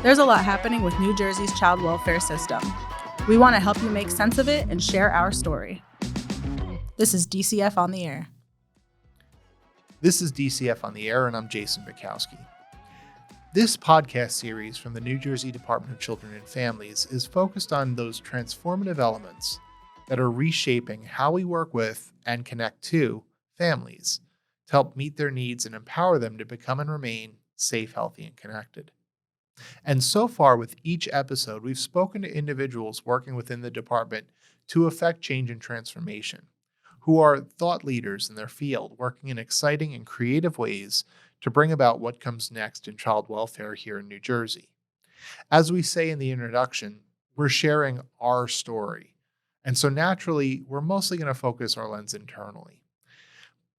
There's a lot happening with New Jersey's child welfare system. We want to help you make sense of it and share our story. This is DCF on the Air. This is DCF on the Air, and I'm Jason Bukowski. This podcast series from the New Jersey Department of Children and Families is focused on those transformative elements that are reshaping how we work with and connect to families to help meet their needs and empower them to become and remain safe, healthy, and connected. And so far with each episode, we've spoken to individuals working within the department to effect change and transformation, who are thought leaders in their field, working in exciting and creative ways to bring about what comes next in child welfare here in New Jersey. As we say in the introduction, we're sharing our story. And so naturally, we're mostly going to focus our lens internally.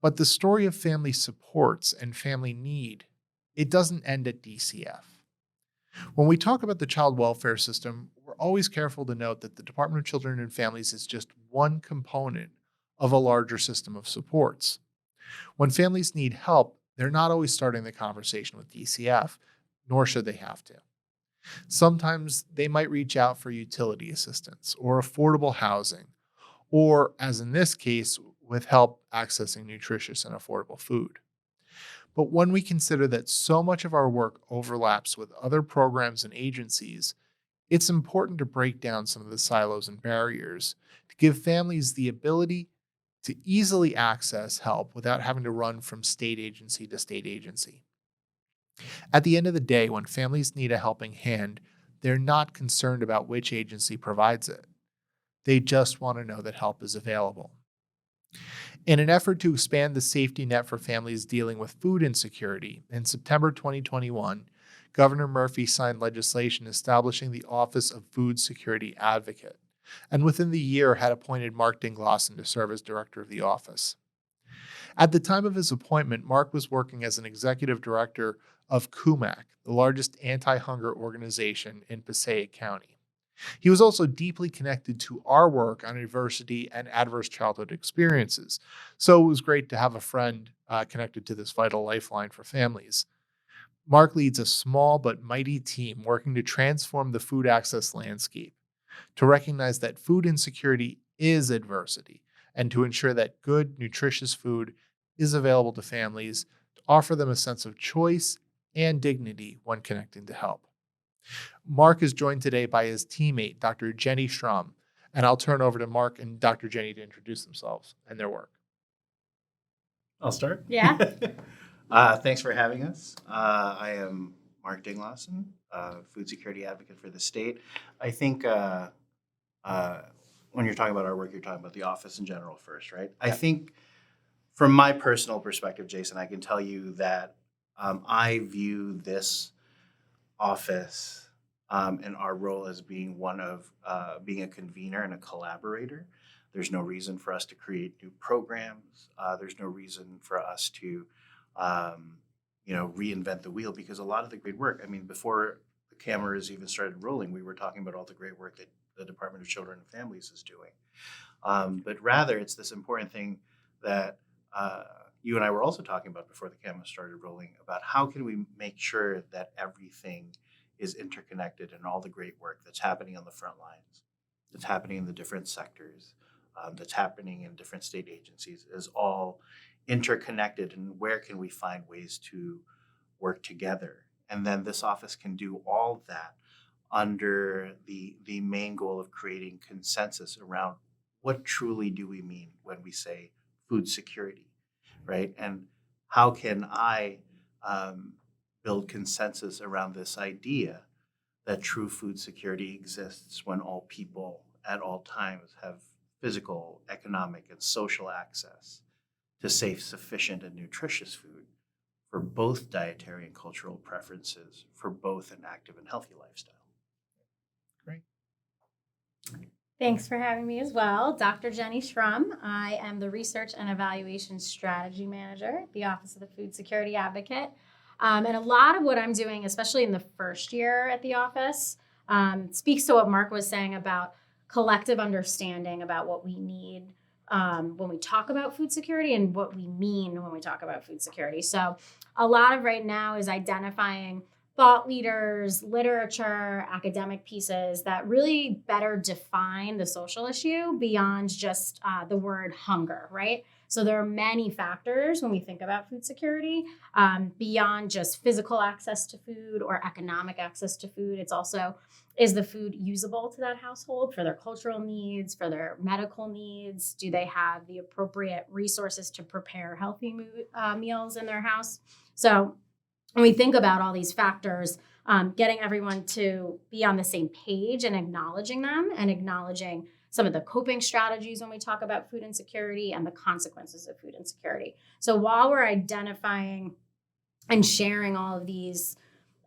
But the story of family supports and family need, it doesn't end at DCF. When we talk about the child welfare system, we're always careful to note that the Department of Children and Families is just one component of a larger system of supports. When families need help, they're not always starting the conversation with DCF, nor should they have to. Sometimes they might reach out for utility assistance or affordable housing, or, as in this case, with help accessing nutritious and affordable food. But when we consider that so much of our work overlaps with other programs and agencies, it's important to break down some of the silos and barriers to give families the ability to easily access help without having to run from state agency to state agency. At the end of the day, when families need a helping hand, they're not concerned about which agency provides it. They just want to know that help is available. In an effort to expand the safety net for families dealing with food insecurity, in September 2021, Governor Murphy signed legislation establishing the Office of Food Security Advocate, and within the year had appointed Mark Dinglasan to serve as director of the office. At the time of his appointment, Mark was working as an executive director of CUMAC, the largest anti-hunger organization in Passaic County. He was also deeply connected to our work on adversity and adverse childhood experiences, so it was great to have a friend connected to this vital lifeline for families. Mark leads a small but mighty team working to transform the food access landscape, to recognize that food insecurity is adversity, and to ensure that good, nutritious food is available to families, to offer them a sense of choice and dignity when connecting to help. Mark is joined today by his teammate, Dr. Jenny Schrum, and I'll turn over to Mark and Dr. Jenny to introduce themselves and their work. I'll start. Yeah. Thanks for having us. I am Mark Dinglasan, food security advocate for the state. I think when you're talking about our work, you're talking about the office in general first, right? Yeah. I think from my personal perspective, Jason, I can tell you that I view this office and our role as being one of being a convener and a collaborator. There's no reason for us to create new programs. There's no reason for us to, reinvent the wheel, because a lot of the great work, before the cameras even started rolling, we were talking about all the great work that the Department of Children and Families is doing. But rather, it's this important thing that you and I were also talking about before the cameras started rolling, about how can we make sure that everything is interconnected and all the great work that's happening on the front lines, that's happening in the different sectors, that's happening in different state agencies is all interconnected, and where can we find ways to work together? And then this office can do all that under the main goal of creating consensus around what truly do we mean when we say food security, right? And how can I build consensus around this idea that true food security exists when all people at all times have physical, economic, and social access to safe, sufficient, and nutritious food for both dietary and cultural preferences, for both an active and healthy lifestyle. Great. Thanks for having me as well. Dr. Jenny Schrum. I am the Research and Evaluation Strategy Manager at the Office of the Food Security Advocate. And a lot of what I'm doing, especially in the first year at the office, speaks to what Mark was saying about collective understanding about what we need when we talk about food security and what we mean when we talk about food security. So a lot of right now is identifying thought leaders, literature, academic pieces that really better define the social issue beyond just the word hunger, right? So there are many factors when we think about food security beyond just physical access to food or economic access to food. It's also, is the food usable to that household for their cultural needs, for their medical needs? Do they have the appropriate resources to prepare healthy meals in their house? So when we think about all these factors, getting everyone to be on the same page and acknowledging them and acknowledging some of the coping strategies when we talk about food insecurity and the consequences of food insecurity. So while we're identifying and sharing all of these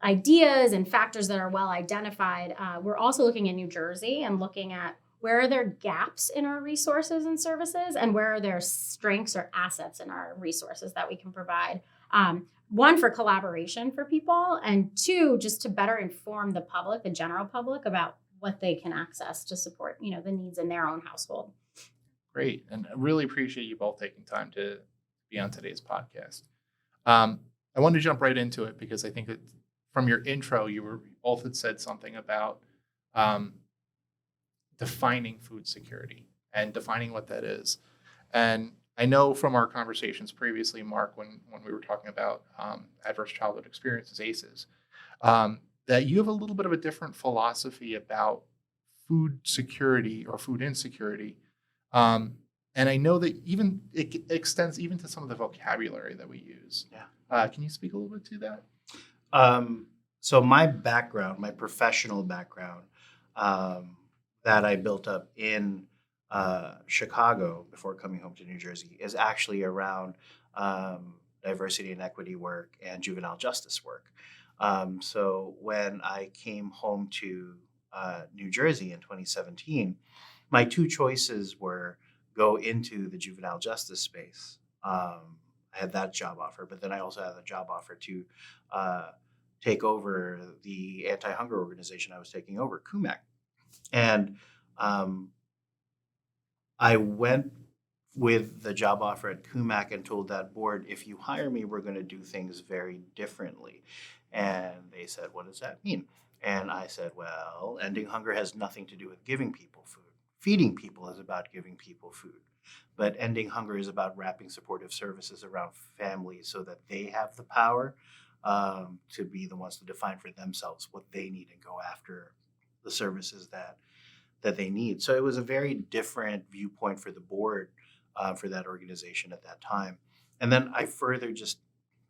ideas and factors that are well identified, we're also looking at New Jersey and looking at where are there gaps in our resources and services and where are there strengths or assets in our resources that we can provide. One, for collaboration for people, and two, just to better inform the public, the general public, about what they can access to support, the needs in their own household. Great. And I really appreciate you both taking time to be on today's podcast. I wanted to jump right into it because I think that from your intro, you both had said something about defining food security and defining what that is. And I know from our conversations previously, Mark, when we were talking about adverse childhood experiences, ACEs, that you have a little bit of a different philosophy about food security or food insecurity. And I know that even it extends even to some of the vocabulary that we use. Yeah. Can you speak a little bit to that? So my background, my professional background, that I built up in Chicago before coming home to New Jersey is actually around diversity and equity work and juvenile justice work. So when I came home to New Jersey in 2017, my two choices were go into the juvenile justice space. I had that job offer, but then I also had a job offer to take over the anti-hunger organization I was taking over, CUMAC. And I went with the job offer at CUMAC and told that board, if you hire me, we're going to do things very differently. And they said, what does that mean? And I said, well, ending hunger has nothing to do with giving people food. Feeding people is about giving people food. But ending hunger is about wrapping supportive services around families so that they have the power to be the ones to define for themselves what they need and go after the services that they need. So it was a very different viewpoint for the board for that organization at that time. And then I further just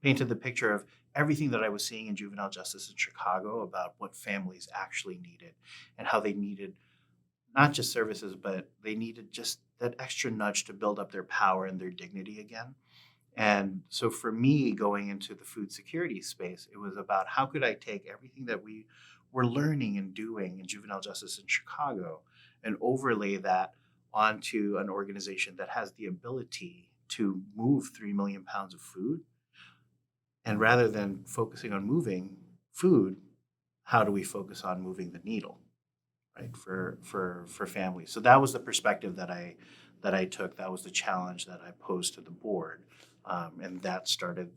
painted the picture of everything that I was seeing in juvenile justice in Chicago about what families actually needed and how they needed not just services, but they needed just that extra nudge to build up their power and their dignity again. And so for me, going into the food security space, it was about how could I take everything that we were learning and doing in juvenile justice in Chicago and overlay that onto an organization that has the ability to move 3 million pounds of food. And rather than focusing on moving food, how do we focus on moving the needle, right, for families? So that was the perspective that I took. That was the challenge that I posed to the board. And that started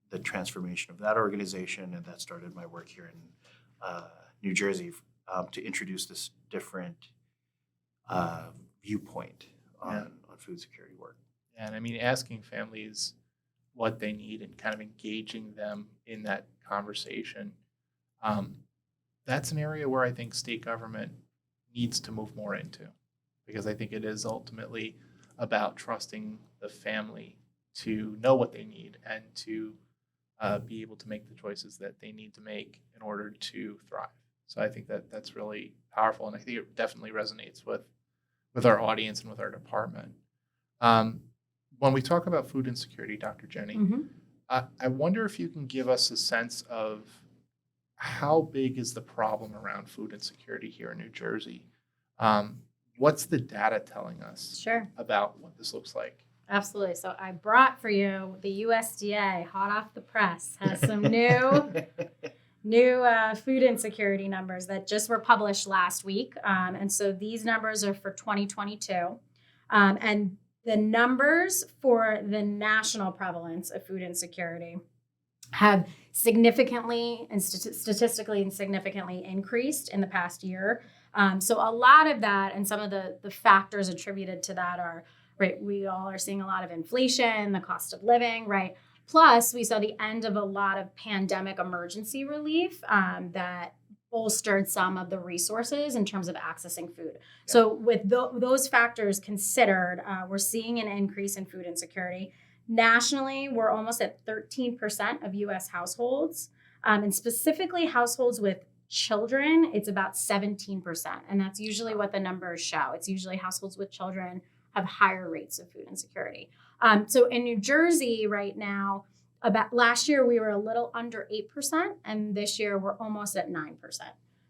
the transformation of that organization, and that started my work here in New Jersey to introduce this different viewpoint on food security work. And I mean, asking families what they need and kind of engaging them in that conversation, that's an area where I think state government needs to move more into, because I think it is ultimately about trusting the family to know what they need and to be able to make the choices that they need to make in order to thrive. So I think that that's really powerful, and I think it definitely resonates with our audience and with our department. When we talk about food insecurity, Dr. Jenny, I wonder if you can give us a sense of how big is the problem around food insecurity here in New Jersey? What's the data telling us about what this looks like? Absolutely. So I brought for you the USDA, hot off the press, has some new food insecurity numbers that just were published last week. And so these numbers are for 2022. And the numbers for the national prevalence of food insecurity have significantly and statistically and significantly increased in the past year. So a lot of that and some of the factors attributed to that are, right, we all are seeing a lot of inflation, the cost of living, right? Plus, we saw the end of a lot of pandemic emergency relief that bolstered some of the resources in terms of accessing food. Yeah. So with those factors considered, we're seeing an increase in food insecurity. Nationally, we're almost at 13% of U.S. households, and specifically households with children, it's about 17%. And that's usually what the numbers show. It's usually households with children have higher rates of food insecurity. So in New Jersey right now, about last year, we were a little under 8%, and this year we're almost at 9%.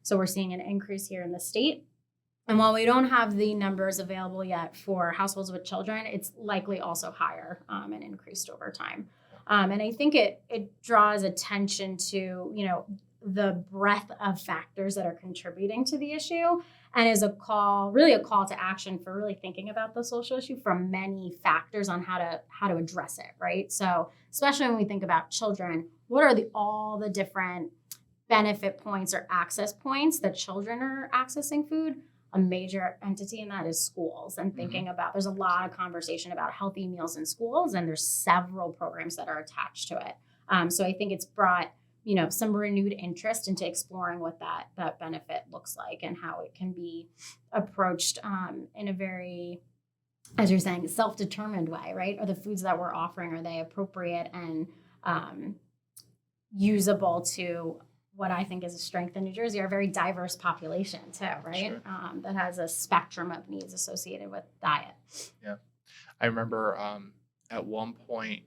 So we're seeing an increase here in the state. And while we don't have the numbers available yet for households with children, it's likely also higher and increased over time. And I think it draws attention to, the breadth of factors that are contributing to the issue, and is a call to action for really thinking about the social issue from many factors on how to address it, right? So especially when we think about children, what are all the different benefit points or access points that children are accessing food? A major entity in that is schools, and thinking about, there's a lot of conversation about healthy meals in schools, and there's several programs that are attached to it. So I think it's brought some renewed interest into exploring what that benefit looks like and how it can be approached in a very, as you're saying, self-determined way, right? Are the foods that we're offering, are they appropriate and usable to what I think is a strength in New Jersey, are a very diverse population too, right? Sure. That has a spectrum of needs associated with diet. Yeah. I remember at one point,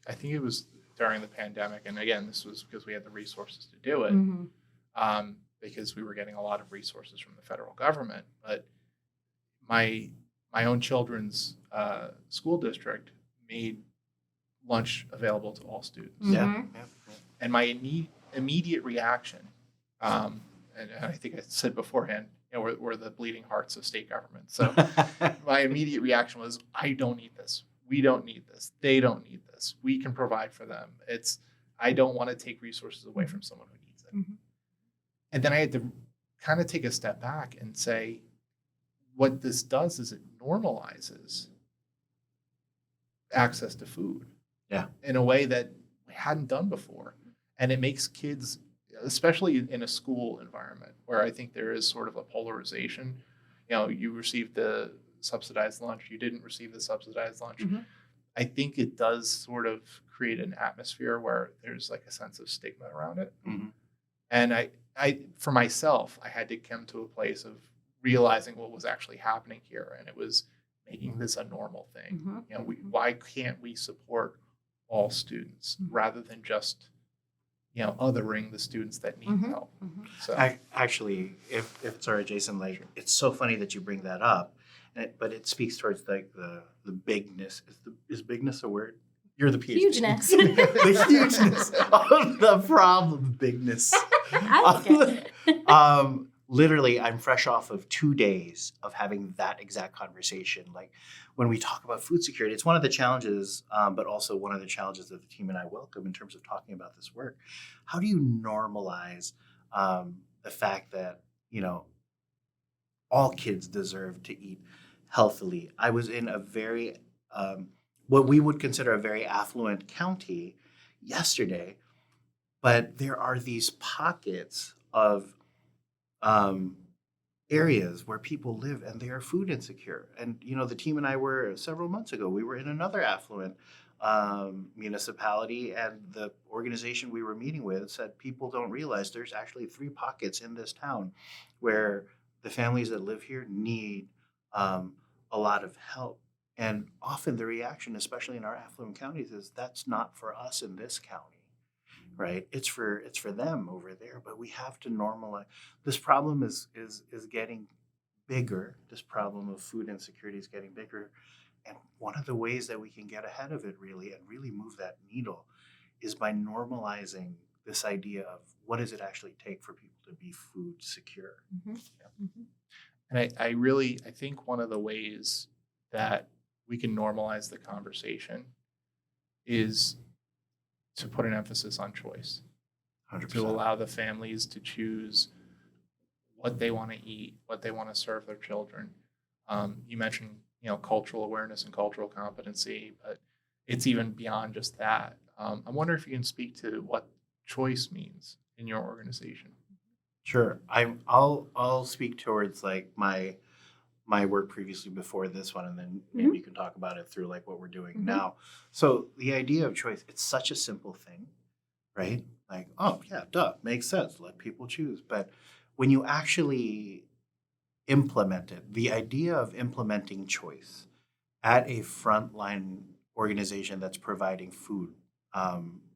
I think it was during the pandemic, and again, this was because we had the resources to do it, because we were getting a lot of resources from the federal government. But my own children's school district made lunch available to all students. Yeah. And my immediate reaction, and I think I said beforehand, we're the bleeding hearts of state government. So my immediate reaction was, I don't need this. We don't need this. They don't need this. We can provide for them. I don't want to take resources away from someone who needs it. And then I had to kind of take a step back and say, what this does is it normalizes access to food in a way that we hadn't done before. And it makes kids, especially in a school environment where I think there is sort of a polarization, you received the subsidized lunch, you didn't receive the subsidized lunch. I think it does sort of create an atmosphere where there's like a sense of stigma around it. And I for myself, I had to come to a place of realizing what was actually happening here, and it was making this a normal thing. Why can't we support all students rather than just othering the students that need help? So Actually, if it's all right, Jason, it's so funny that you bring that up, but it speaks towards like the bigness. Is bigness a word? You're the PhD. Hugeness. The hugeness of the problem, bigness. I like it. Literally, I'm fresh off of 2 days of having that exact conversation. Like when we talk about food security, it's one of the challenges, but also one of the challenges that the team and I welcome in terms of talking about this work. How do you normalize the fact that, all kids deserve to eat healthily? I was in a very, what we would consider a very affluent county yesterday, but there are these pockets of areas where people live and they are food insecure. And, the team and I were several months ago, we were in another affluent municipality, and the organization we were meeting with said people don't realize there's actually 3 pockets in this town where the families that live here need a lot of help. And often the reaction, especially in our affluent counties, is that's not for us in this county. Right, it's for them over there, but we have to normalize. This problem is getting bigger. This problem of food insecurity is getting bigger, and one of the ways that we can get ahead of it really move that needle is by normalizing this idea of what does it actually take for people to be food secure. And I think one of the ways that we can normalize the conversation is to put an emphasis on choice, 100%. to allow the families to choose what they want to eat, what they want to serve their children. You mentioned, cultural awareness and cultural competency, but it's even beyond just that. I wonder if you can speak to what choice means in your organization. Sure. I'll speak towards like my work previously before this one, and then maybe you can talk about it through like what we're doing now. So the idea of choice, it's such a simple thing, right? Like, oh yeah, duh, makes sense. Let people choose. But when you actually implement it, the idea of implementing choice at a frontline organization that's providing food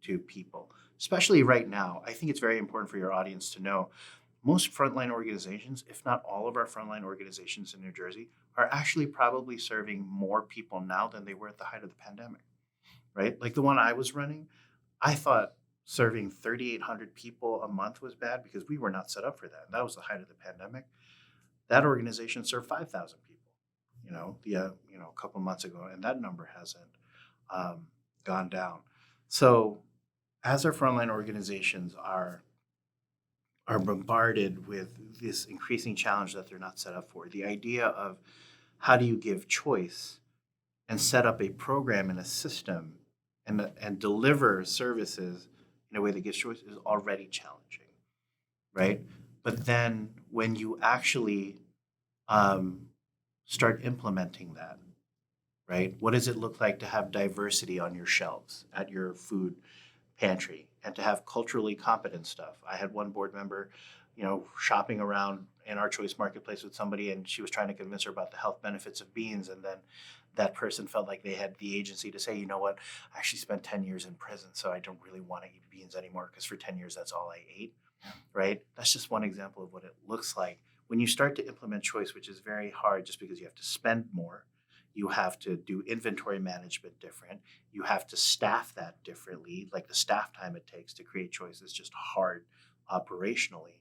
to people, especially right now, I think it's very important for your audience to know most frontline organizations, if not all of our frontline organizations in New Jersey, are actually probably serving more people now than they were at the height of the pandemic, right? Like the one I was running, I thought serving 3,800 people a month was bad because we were not set up for that. And that was the height of the pandemic. That organization served 5,000 people, a couple months ago, and that number hasn't gone down. So as our frontline organizations are bombarded with this increasing challenge that they're not set up for, the idea of how do you give choice and set up a program and a system and deliver services in a way that gives choice is already challenging, right? But then when you actually start implementing that, right? What does it look like to have diversity on your shelves at your food pantry and to have culturally competent stuff? I had one board member, shopping around in our choice marketplace with somebody, and she was trying to convince her about the health benefits of beans. And then that person felt like they had the agency to say, you know what, I actually spent 10 years in prison, so I don't really want to eat beans anymore because for 10 years, that's all I ate, right? That's just one example of what it looks like when you start to implement choice, which is very hard just because you have to spend more. You have to do inventory management different. You have to staff that differently. Like the staff time it takes to create choice is just hard operationally,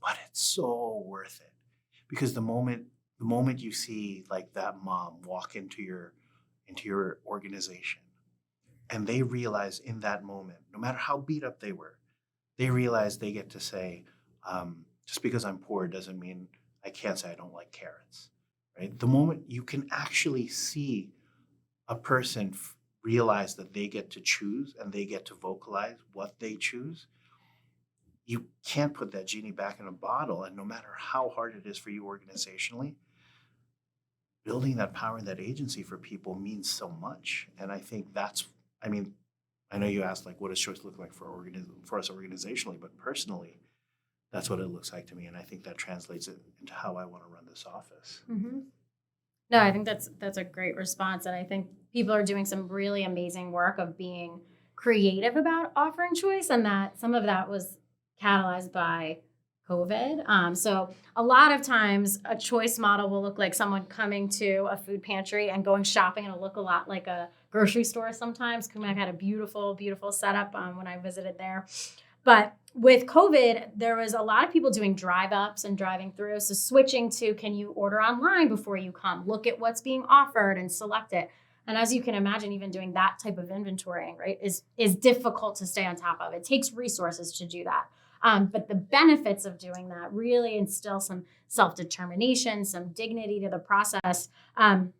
but it's so worth it because the moment you see like that mom walk into your organization and they realize in that moment, no matter how beat up they were, they realize they get to say, just because I'm poor doesn't mean I can't say I don't like carrots. Right? The moment you can actually see a person realize that they get to choose and they get to vocalize what they choose, you can't put that genie back in a bottle. And no matter how hard it is for you organizationally, building that power and that agency for people means so much. And I think I know you asked like, what does choice look like for us organizationally, but personally, that's what it looks like to me. And I think that translates it into how I want to run this office. Mm-hmm. No, I think that's a great response. And I think people are doing some really amazing work of being creative about offering choice. And that some of that was catalyzed by COVID. So a lot of times a choice model will look like someone coming to a food pantry and going shopping. It'll look a lot like a grocery store sometimes. Kumac had a beautiful, beautiful setup when I visited there. But with COVID, there was a lot of people doing drive-ups and driving through. So switching to, can you order online before you come? Look at what's being offered and select it. And as you can imagine, even doing that type of inventorying, right, is difficult to stay on top of. It takes resources to do that. But the benefits of doing that really instill some self-determination, some dignity to the process. And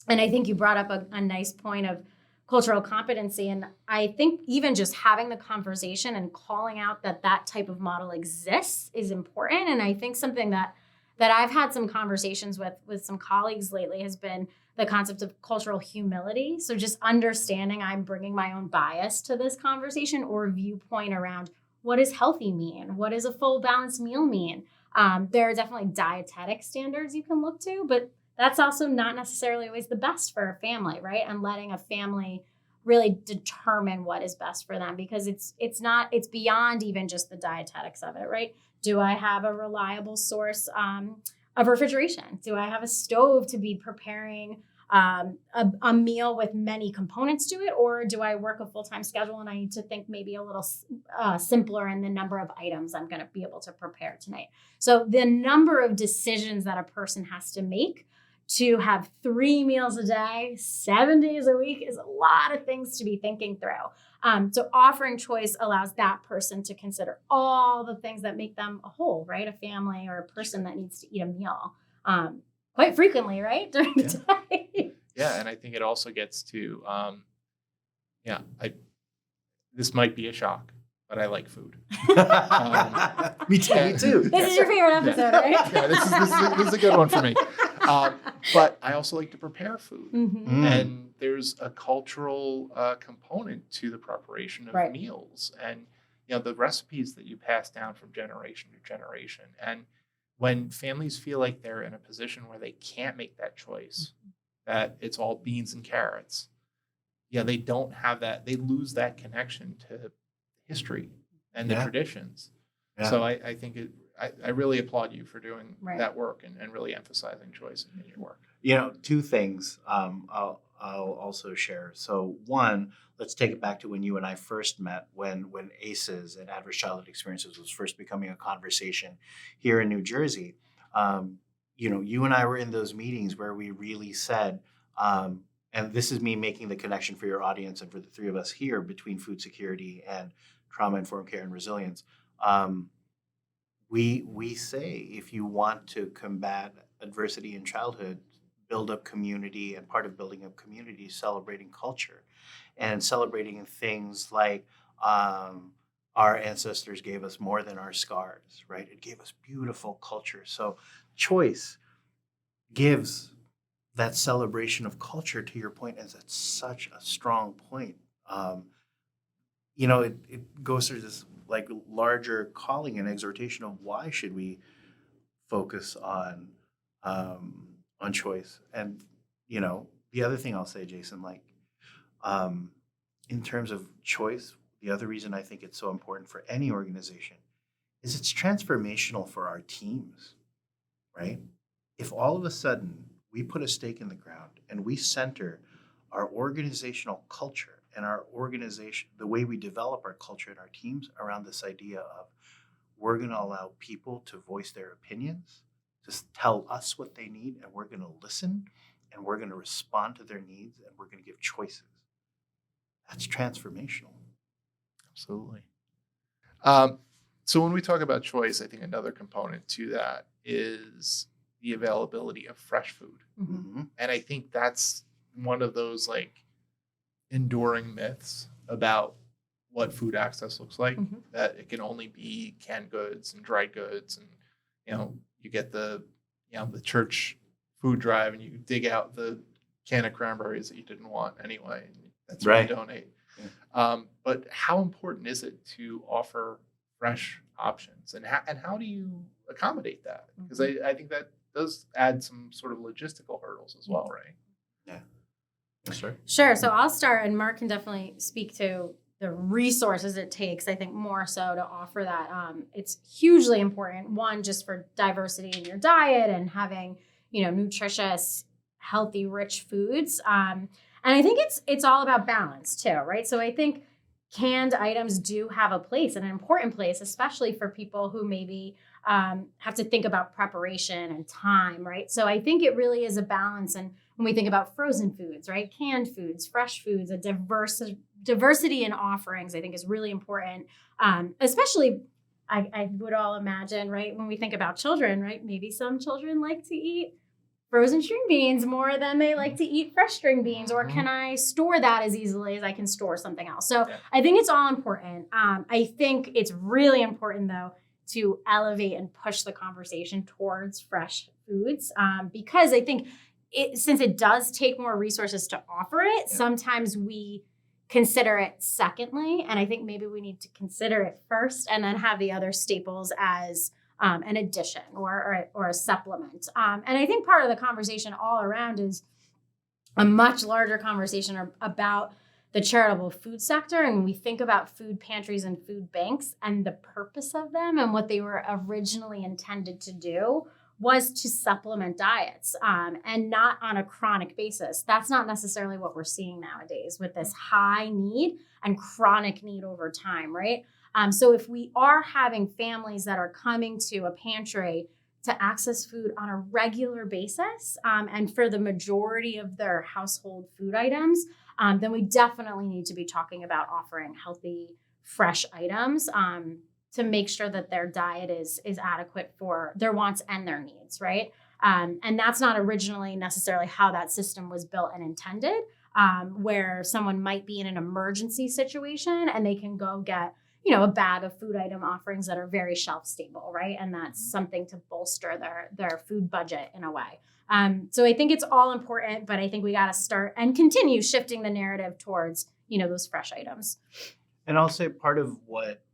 I think you brought up a nice point of cultural competency. And I think even just having the conversation and calling out that type of model exists is important. And I think something that I've had some conversations with some colleagues lately has been the concept of cultural humility. So just understanding I'm bringing my own bias to this conversation or viewpoint around what does healthy mean? What does a full balanced meal mean? There are definitely dietetic standards you can look to, but that's also not necessarily always the best for a family, right? And letting a family really determine what is best for them, because it's beyond even just the dietetics of it, right? Do I have a reliable source of refrigeration? Do I have a stove to be preparing a meal with many components to it? Or do I work a full-time schedule and I need to think maybe a little simpler in the number of items I'm going to be able to prepare tonight? So the number of decisions that a person has to make to have 3 meals a day, 7 days a week is a lot of things to be thinking through. So offering choice allows that person to consider all the things that make them a whole, right? A family or a person that needs to eat a meal quite frequently, right? During the day. Yeah, and I think it also gets to, this might be a shock, but I like food. Me too. Me too. This is your favorite episode, right? Yeah, this is a good one for me. But I also like to prepare food. Mm-hmm. And there's a cultural component to the preparation of meals. And, the recipes that you pass down from generation to generation. And when families feel like they're in a position where they can't make that choice, that it's all beans and carrots, they don't have that. They lose that connection to history and the traditions. Yeah. So I think I really applaud you for doing that work and really emphasizing choice in your work. Two things I'll also share. So one, let's take it back to when you and I first met, when ACEs and adverse childhood experiences was first becoming a conversation here in New Jersey. You and I were in those meetings where we really said, and this is me making the connection for your audience and for the three of us here between food security and trauma-informed care and resilience. We say, if you want to combat adversity in childhood, build up community, and part of building up community is celebrating culture and celebrating things like our ancestors gave us more than our scars, right? It gave us beautiful culture. So choice gives that celebration of culture, to your point, and that's such a strong point. It goes through this like larger calling and exhortation of why should we focus on choice. And the other thing I'll say, Jason, in terms of choice, the other reason I think it's so important for any organization is it's transformational for our teams, right? If all of a sudden we put a stake in the ground and we center our organizational culture and our organization, the way we develop our culture and our teams around this idea of we're going to allow people to voice their opinions, to tell us what they need, and we're going to listen, and we're going to respond to their needs, and we're going to give choices. That's transformational. Absolutely. So when we talk about choice, I think another component to that is the availability of fresh food. Mm-hmm. And I think that's one of those enduring myths about what food access looks like, that it can only be canned goods and dried goods. And, you get the church food drive and you dig out the can of cranberries that you didn't want anyway. And that's what you donate. Yeah. But how important is it to offer fresh options, and how do you accommodate that? Because I think that does add some sort of logistical hurdles as well, right? Yeah. Yes, sir. Sure. So I'll start, and Mark can definitely speak to the resources it takes, I think, more so to offer that. It's hugely important, one, just for diversity in your diet and having, nutritious, healthy, rich foods. And I think it's all about balance too, right? So I think canned items do have a place, and an important place, especially for people who maybe have to think about preparation and time, right? So I think it really is a balance. And when we think about frozen foods, right? Canned foods, fresh foods, a diversity in offerings, I think is really important. Especially, I would all imagine, right? When we think about children, right? Maybe some children like to eat frozen string beans more than they like to eat fresh string beans, or can I store that as easily as I can store something else? So I think it's all important. I think it's really important, though, to elevate and push the conversation towards fresh foods, because I think since it does take more resources to offer it, sometimes we consider it secondly, and I think maybe we need to consider it first and then have the other staples as an addition or a supplement. And I think part of the conversation all around is a much larger conversation about the charitable food sector. And when we think about food pantries and food banks and the purpose of them and what they were originally intended to do was to supplement diets, and not on a chronic basis. That's not necessarily what we're seeing nowadays with this high need and chronic need over time, right? So if we are having families that are coming to a pantry to access food on a regular basis, and for the majority of their household food items, then we definitely need to be talking about offering healthy, fresh items to make sure that their diet is adequate for their wants and their needs, right? And that's not originally necessarily how that system was built and intended, where someone might be in an emergency situation and they can go get, a bag of food item offerings that are very shelf stable, right? And that's something to bolster their food budget in a way. So I think it's all important, but I think we got to start and continue shifting the narrative towards, those fresh items. And I'll say part of what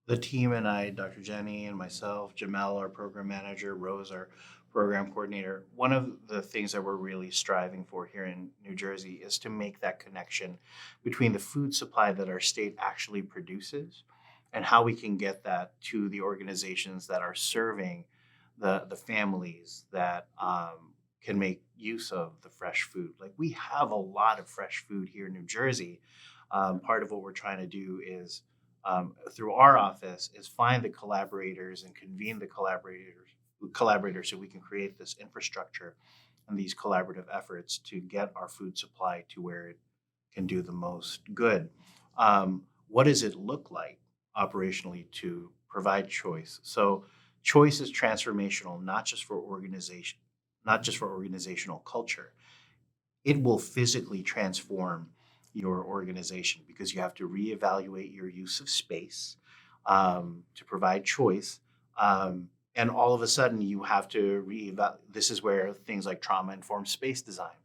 the team and I, Dr. Jenny and myself, Jamel, our program manager, Rose, our program coordinator, one of the things that we're really striving for here in New Jersey is to make that connection between the food supply that our state actually produces and how we can get that to the organizations that are serving the families that can make use of the fresh food. Like, we have a lot of fresh food here in New Jersey. Part of what we're trying to do is through our office is find the collaborators and convene the collaborators so we can create this infrastructure and these collaborative efforts to get our food supply to where it can do the most good. What does it look like operationally to provide choice? So choice is transformational, not just for organizational culture. It will physically transform your organization because you have to reevaluate your use of space to provide choice. And all of a sudden you have to this is where things like trauma-informed space design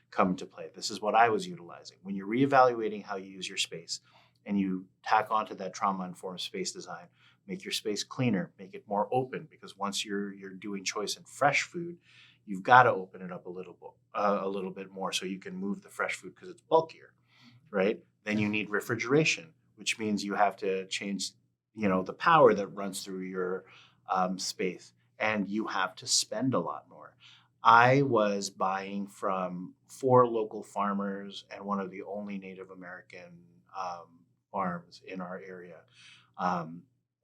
come into play. This is what I was utilizing. When you're reevaluating how you use your space and you tack onto that trauma-informed space design, make your space cleaner, make it more open, because once you're doing choice in fresh food, you've got to open it up a little bit more so you can move the fresh food because it's bulkier, right? Then you need refrigeration, which means you have to change, the power that runs through your space, and you have to spend a lot more. I was buying from 4 local farmers and one of the only Native American farms in our area,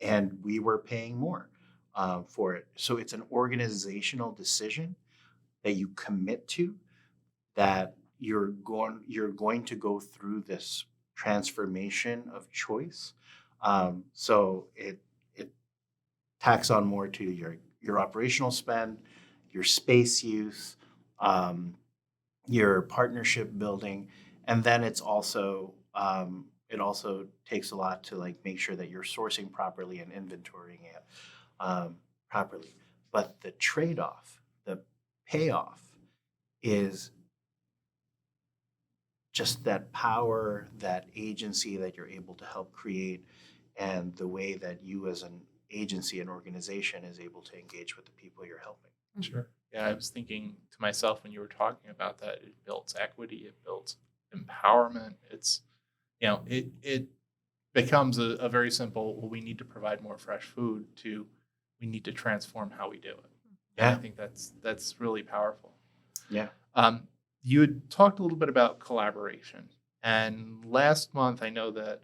and we were paying more for it. So it's an organizational decision that you commit to, that you're going to go through this transformation of choice. So it tacks on more to your operational spend, your space use, your partnership building, and then it also takes a lot to make sure that you're sourcing properly and inventorying it properly. But the trade-off, the payoff, is just that power, that agency that you're able to help create, and the way that you as an agency and organization is able to engage with the people you're helping. Sure. Yeah, I was thinking to myself when you were talking about that, it builds equity, it builds empowerment. It's, it becomes a very simple, well, we need to provide more fresh food, to we need to transform how we do it. Yeah. And I think that's really powerful. Yeah. You had talked a little bit about collaboration, and last month I know that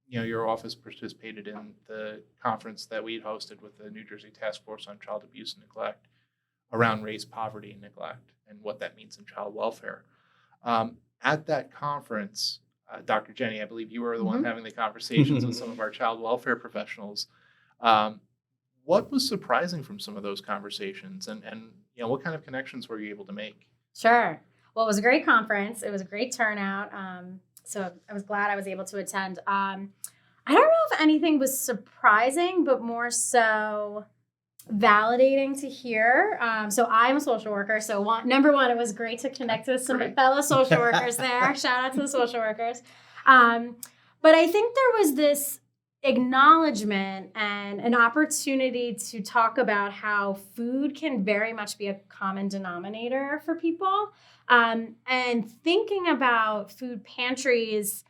your office participated in the conference that we had hosted with the New Jersey Task Force on Child Abuse and Neglect around race, poverty, and neglect, and what that means in child welfare. At that conference, Dr. Jenny, I believe you were the one having the conversations with some of our child welfare professionals. What was surprising from some of those conversations, and what kind of connections were you able to make? Sure. Well, it was a great conference. It was a great turnout. So I was glad I was able to attend. I don't know if anything was surprising, but more so validating to hear. So I'm a social worker. So number one, it was great to connect with some fellow social workers there. Shout out to the social workers. But I think there was this acknowledgement and an opportunity to talk about how food can very much be a common denominator for people. And thinking about food pantries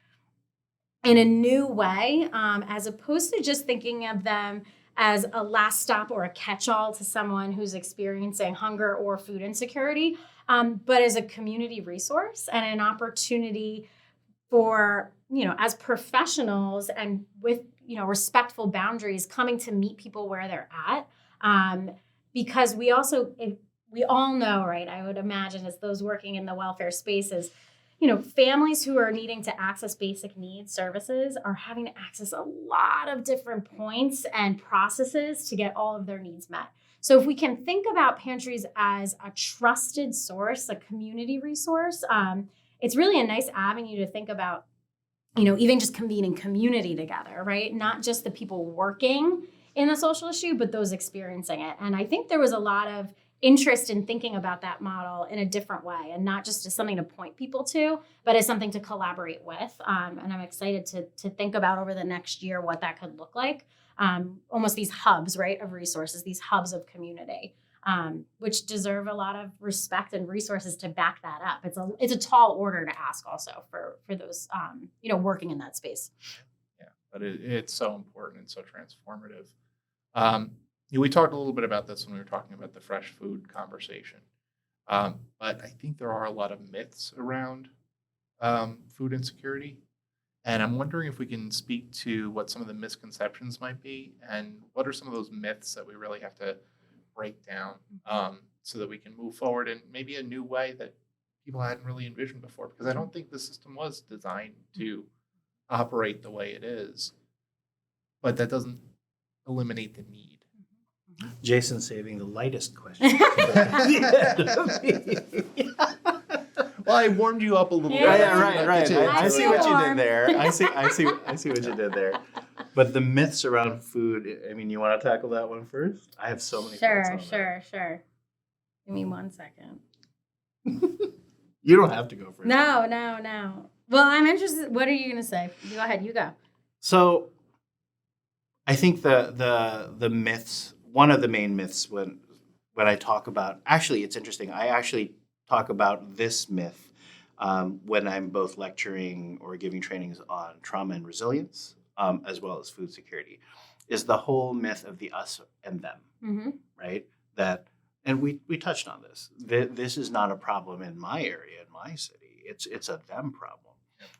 in a new way, as opposed to just thinking of them as a last stop or a catch-all to someone who's experiencing hunger or food insecurity, but as a community resource and an opportunity for, as professionals and with, respectful boundaries, coming to meet people where they're at, because we all know, right? I would imagine as those working in the welfare spaces, families who are needing to access basic needs services are having to access a lot of different points and processes to get all of their needs met. So if we can think about pantries as a trusted source, a community resource, it's really a nice avenue to think about, even just convening community together, right? Not just the people working in the social issue, but those experiencing it. And I think there was a lot of interest in thinking about that model in a different way, and not just as something to point people to, but as something to collaborate with. And I'm excited to think about over the next year what that could look like. Almost these hubs, right, of resources, these hubs of community, which deserve a lot of respect and resources to back that up. It's a tall order to ask also for those, working in that space. Yeah, but it's so important and so transformative. We talked a little bit about this when we were talking about the fresh food conversation. But I think there are a lot of myths around food insecurity. And I'm wondering if we can speak to what some of the misconceptions might be, and what are some of those myths that we really have to break down so that we can move forward in maybe a new way that people hadn't really envisioned before. Because I don't think the system was designed to operate the way it is. But that doesn't eliminate the need. Jason's saving the lightest question. Well, I warmed you up a little bit. Right. I see what you did there. I see what you did there. But the myths around food, I mean, you want to tackle that one first? I have so many thoughts on that. Sure. Give me 1 second. You don't have to go first. No. Well, I'm interested. What are you going to say? Go ahead. You go. So I think the myths, one of the main myths when I talk about, actually, it's interesting. I actually talk about this myth when I'm both lecturing or giving trainings on trauma and resilience, as well as food security, is the whole myth of the us and them, right? And we touched on this. This is not a problem in my area, in my city. It's a them problem,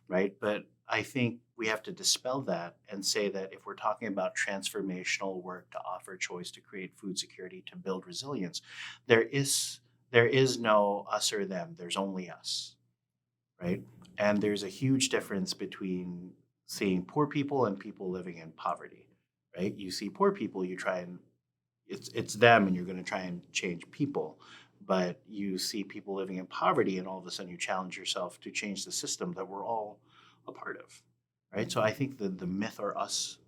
right? But I think we have to dispel that and say that if we're talking about transformational work to offer choice, to create food security, to build resilience, there is no us or them. There's only us, right? And there's a huge difference between seeing poor people and people living in poverty, right? You see poor people, you try and it's them, and you're going to try and change people. But you see people living in poverty, and all of a sudden you challenge yourself to change the system that we're all a part of, right? So I think the myth or us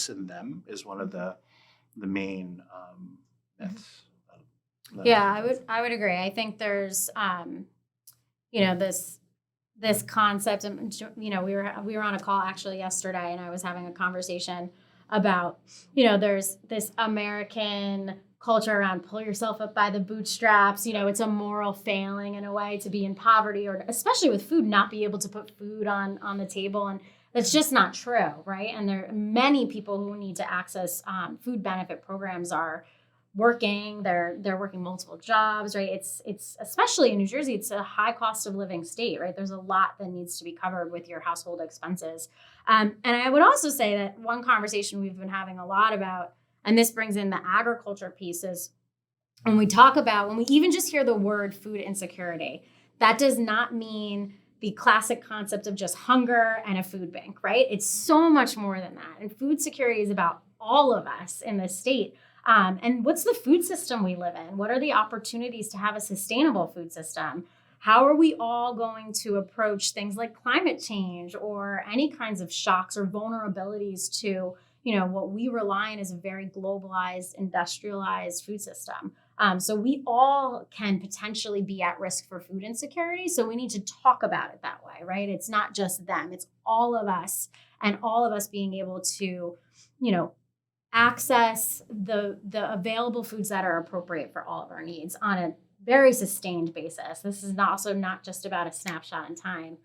and them is one of the main myths. Yeah, I would agree. I think there's this concept, and we were on a call actually yesterday, and I was having a conversation about there's this American culture around pull yourself up by the bootstraps. It's a moral failing in a way to be in poverty, or especially with food, not be able to put food on the table, and that's just not true, right? And there are many people who need to access food benefit programs are working, they're working multiple jobs, right? It's especially in New Jersey, it's a high cost of living state, right? There's a lot that needs to be covered with your household expenses. And I would also say that one conversation we've been having a lot about, and this brings in the agriculture pieces, when we even just hear the word food insecurity, that does not mean the classic concept of just hunger and a food bank, right? It's so much more than that. And food security is about all of us in this state. And what's the food system we live in? What are the opportunities to have a sustainable food system? How are we all going to approach things like climate change or any kinds of shocks or vulnerabilities to, what we rely on is a very globalized, industrialized food system. So we all can potentially be at risk for food insecurity. So we need to talk about it that way, right? It's not just them, it's all of us, and all of us being able to, access the available foods that are appropriate for all of our needs on a very sustained basis. This is also not just about a snapshot in time.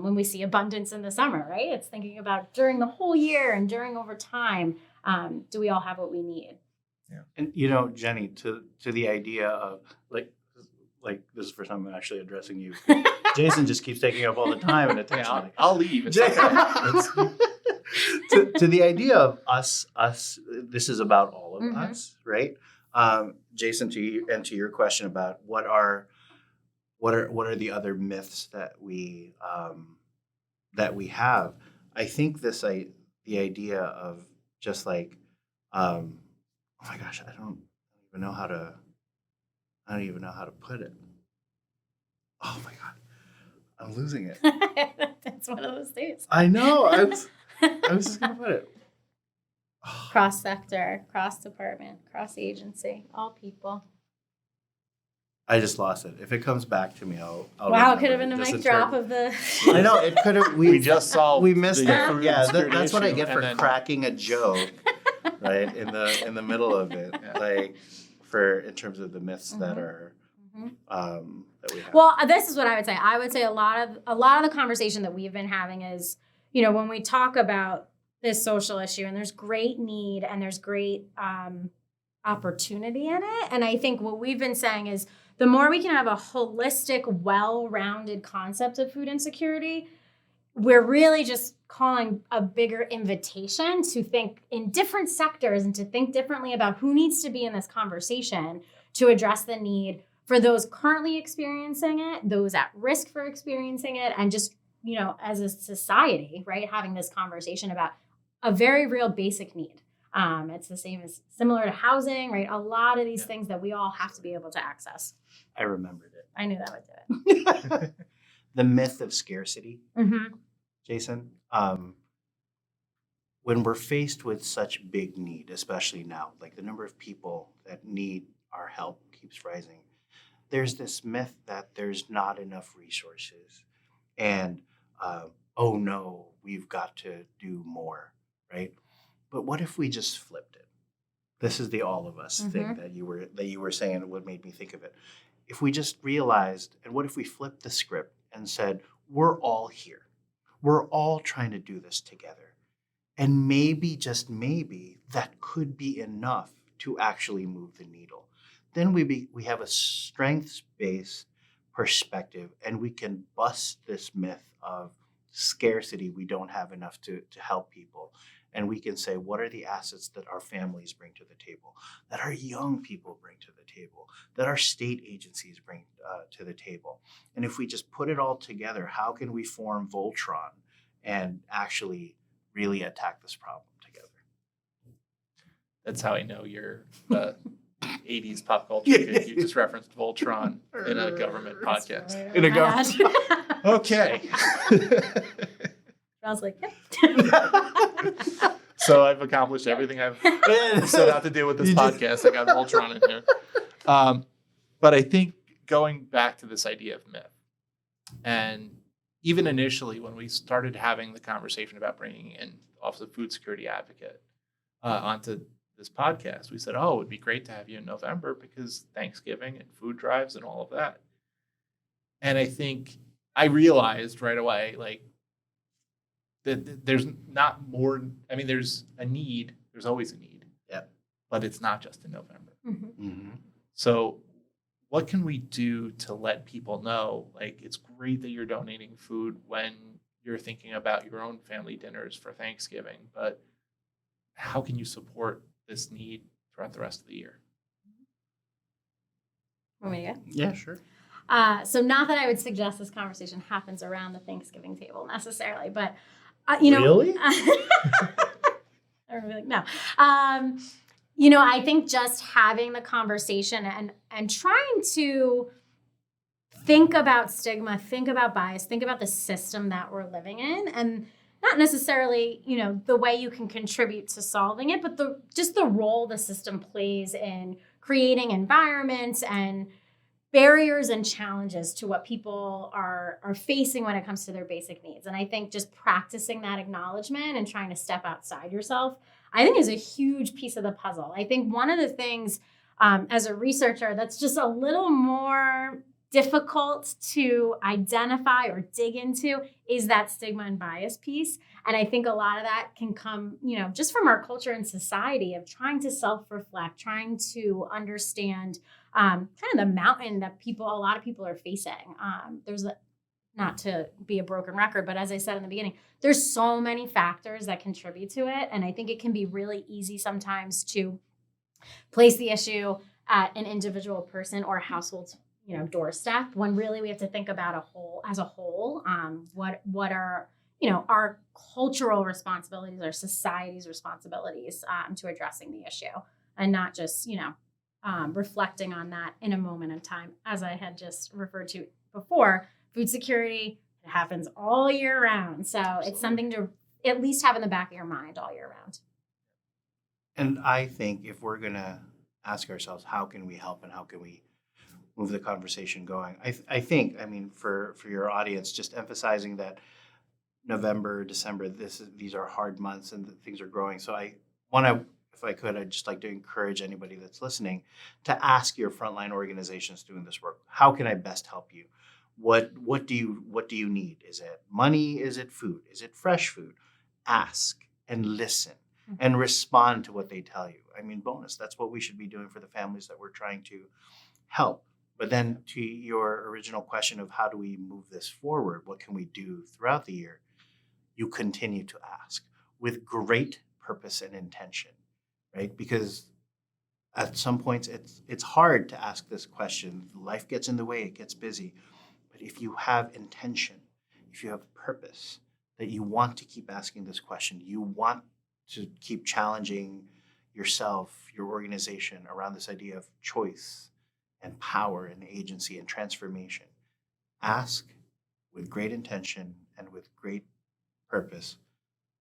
When we see abundance in the summer, right? It's thinking about during the whole year and during over time, do we all have what we need? Yeah. And Jenny, to the idea of like this is the first time I'm actually addressing you. Jason just keeps taking up all the time and attention. Yeah, I'll leave. To the idea of us, this is about all of us, right? Jason, to your question about what are the other myths that we have, I think the idea of just like, oh my gosh, I don't even know how to put it. Oh my God, I'm losing it. It's one of those days. I know. I was just gonna put it. Cross sector, cross department, cross agency, all people. I just lost it. If it comes back to me, I'll Wow, it could have remember been it. the Just mic in drop terms- of the. I know it could have. We just solved. We missed the it. food Yeah, insecurity that's what I issue, get for and then- cracking a joke, right? In the middle of it, Yeah. like in terms of the myths that are that we have. Well, this is what I would say. I would say a lot of the conversation that we've been having is, when we talk about this social issue, and there's great need and there's great opportunity in it. And I think what we've been saying is the more we can have a holistic, well-rounded concept of food insecurity, we're really just calling a bigger invitation to think in different sectors and to think differently about who needs to be in this conversation to address the need for those currently experiencing it, those at risk for experiencing it, and just, as a society, right, having this conversation about a very real basic need. It's the same as similar to housing, right? A lot of these things that we all have to be able to access. I remembered it. I knew that would do it. The myth of scarcity, Jason. When we're faced with such big need, especially now, like the number of people that need our help keeps rising, there's this myth that there's not enough resources and, oh no, we've got to do more, right? But what if we just flipped it? This is the all of us thing that you were saying, and what made me think of it. If we just realized, and what if we flipped the script and said, we're all here. We're all trying to do this together. And maybe, just maybe, that could be enough to actually move the needle. Then we have a strengths-based perspective, and we can bust this myth of scarcity. We don't have enough to help people. And we can say, what are the assets that our families bring to the table, that our young people bring to the table, that our state agencies bring to the table? And if we just put it all together, how can we form Voltron and actually really attack this problem together? That's how I know you're 80s pop culture. You just referenced Voltron in a government podcast. In a government. Okay. I was like, yeah. So I've accomplished everything I've set out to do with this podcast. I got Voltron in here. But I think going back to this idea of myth, and even initially when we started having the conversation about bringing in Office of Food Security Advocate onto this podcast, we said, oh, it would be great to have you in November because Thanksgiving and food drives and all of that. And I think I realized right away, like, that there's not more. I mean, there's a need. There's always a need. Yeah. But it's not just in November. Mm-hmm. So what can we do to let people know, like, it's great that you're donating food when you're thinking about your own family dinners for Thanksgiving, but how can you support this need throughout the rest of the year? Want me to go? Yeah, sure. So not that I would suggest this conversation happens around the Thanksgiving table necessarily, but Really? Everyone would be like, no. I think just having the conversation and trying to think about stigma, think about bias, think about the system that we're living in, and not necessarily, the way you can contribute to solving it, but just the role the system plays in creating environments and barriers and challenges to what people are facing when it comes to their basic needs. And I think just practicing that acknowledgement and trying to step outside yourself, I think is a huge piece of the puzzle. I think one of the things as a researcher that's just a little more difficult to identify or dig into is that stigma and bias piece. And I think a lot of that can come, just from our culture and society of trying to self-reflect, trying to understand kind of the mountain that a lot of people are facing. Not to be a broken record, but as I said in the beginning, there's so many factors that contribute to it. And I think it can be really easy sometimes to place the issue at an individual person or household's doorstep, when really we have to think about as a whole. What are our cultural responsibilities, our society's responsibilities to addressing the issue, and not just reflecting on that in a moment in time. As I had just referred to before, food security, it happens all year round, so Absolutely. It's something to at least have in the back of your mind all year round. And I think if we're going to ask ourselves, how can we help and how can we move the conversation going? I think, for your audience, just emphasizing that November, December, these are hard months and things are growing. So I want to, if I could, I'd just like to encourage anybody that's listening to ask your frontline organizations doing this work, how can I best help you? What do you need? Is it money? Is it food? Is it fresh food? Ask and listen and respond to what they tell you. Bonus, that's what we should be doing for the families that we're trying to help. But then to your original question of how do we move this forward? What can we do throughout the year? You continue to ask with great purpose and intention, right? Because at some points it's hard to ask this question. Life gets in the way, it gets busy. But if you have intention, if you have purpose, that you want to keep asking this question, you want to keep challenging yourself, your organization around this idea of choice and power and agency and transformation. Ask with great intention and with great purpose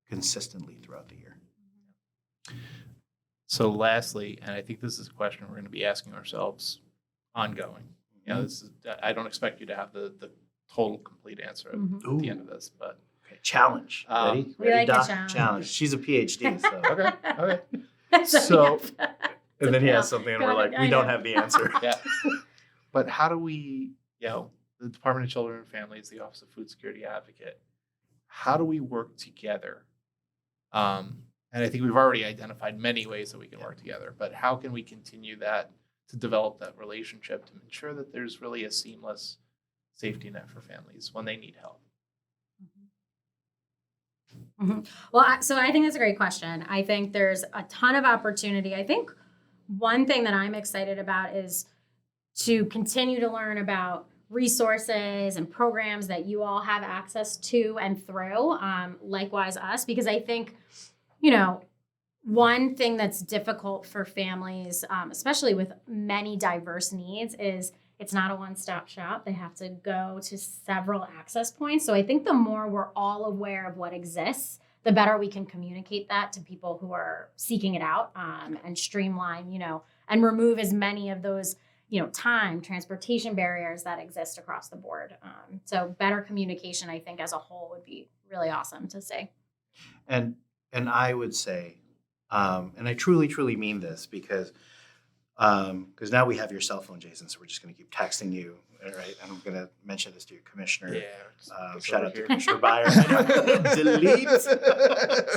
consistently throughout the year. So lastly, and I think this is a question we're going to be asking ourselves ongoing. I don't expect you to have the total complete answer at the end of this, but okay, challenge. Ready? We like Doc? a challenge. She's a PhD. So. okay. So, And then he has something, and we're like, we don't have the answer. Yeah. But how do we, the Department of Children and Families, the Office of Food Security Advocate, how do we work together? And I think we've already identified many ways that we can work together, but how can we continue that to develop that relationship to ensure that there's really a seamless safety net for families when they need help? Well, so I think that's a great question. I think there's a ton of opportunity. I think one thing that I'm excited about is to continue to learn about resources and programs that you all have access to and through, likewise us, because I think, one thing that's difficult for families, especially with many diverse needs, is it's not a one-stop shop. They have to go to several access points. So I think the more we're all aware of what exists, the better we can communicate that to people who are seeking it out, and streamline, and remove as many of those, time, transportation barriers that exist across the board. So better communication, I think, as a whole would be really awesome to see. And I would say, and I truly, truly mean this because now we have your cell phone, Jason, so we're just going to keep texting you, right? And I'm going to mention this to your commissioner. Yeah. Shout out to Commissioner Byer. Delete.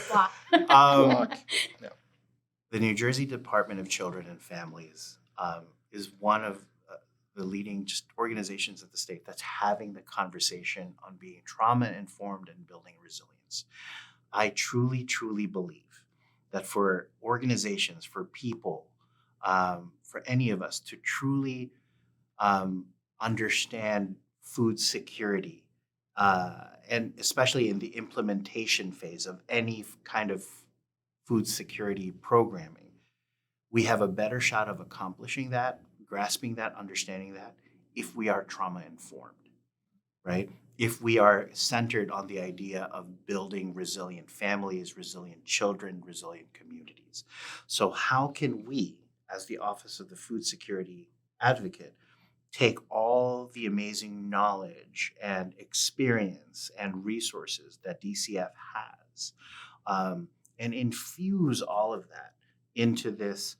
Block. No. The New Jersey Department of Children and Families is one of the leading just organizations of the state that's having the conversation on being trauma-informed and building resilience. I truly, truly believe that for organizations, for people, for any of us to truly understand food security, and especially in the implementation phase of any kind of food security programming, we have a better shot of accomplishing that, grasping that, understanding that, if we are trauma informed, right? If we are centered on the idea of building resilient families, resilient children, resilient communities. So how can we, as the Office of the Food Security Advocate, take all the amazing knowledge and experience and resources that DCF has, and infuse all of that into this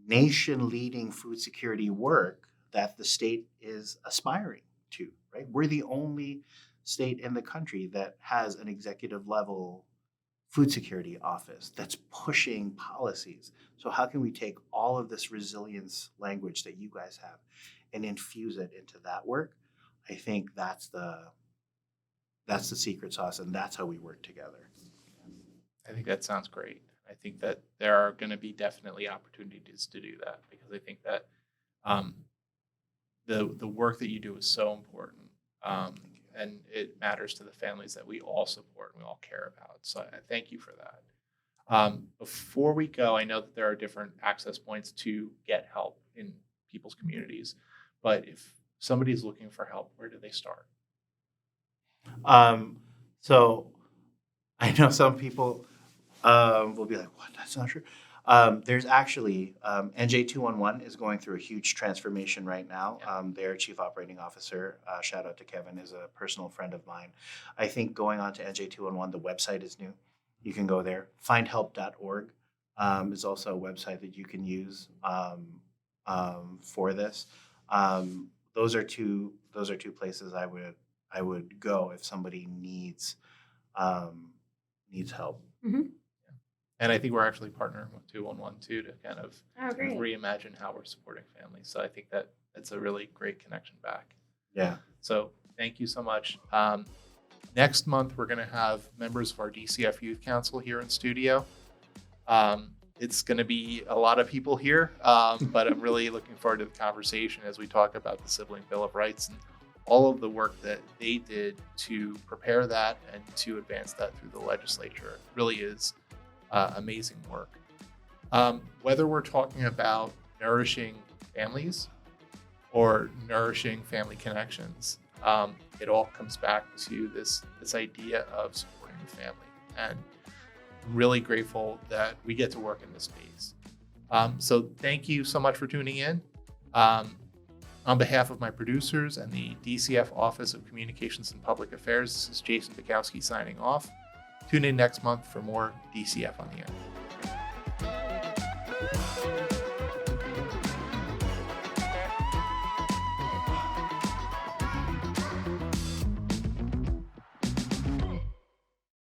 nation-leading food security work that the state is aspiring to, right? We're the only state in the country that has an executive level food security office that's pushing policies. So how can we take all of this resilience language that you guys have and infuse it into that work? I think that's the secret sauce, and that's how we work together. I think that sounds great. I think that there are going to be definitely opportunities to do that, because I think that the work that you do is so important, and it matters to the families that we all support and we all care about. So I thank you for that. Before we go, I know that there are different access points to get help in people's communities, but if somebody's looking for help, where do they start? So I know some people will be like, "What? That's not true." There's actually NJ211 is going through a huge transformation right now. Their chief operating officer, shout out to Kevin, is a personal friend of mine. I think going on to NJ211, the website is new. You can go there. Findhelp.org is also a website that you can use for this. Those are two places I would go if somebody needs help. Mm-hmm. And I think we're actually partnering with 211 too to kind of great. reimagine how we're supporting families. So I think that it's a really great connection back. Yeah. So thank you so much. Next month, we're going to have members of our DCF Youth Council here in studio. It's going to be a lot of people here, but I'm really looking forward to the conversation as we talk about the Sibling Bill of Rights and all of the work that they did to prepare that and to advance that through the legislature. It really is amazing work. Whether we're talking about nourishing families or nourishing family connections, it all comes back to this idea of supporting the family. And I'm really grateful that we get to work in this space. So thank you so much for tuning in. On behalf of my producers and the DCF Office of Communications and Public Affairs, this is Jason Bukowski signing off. Tune in next month for more DCF on the Air.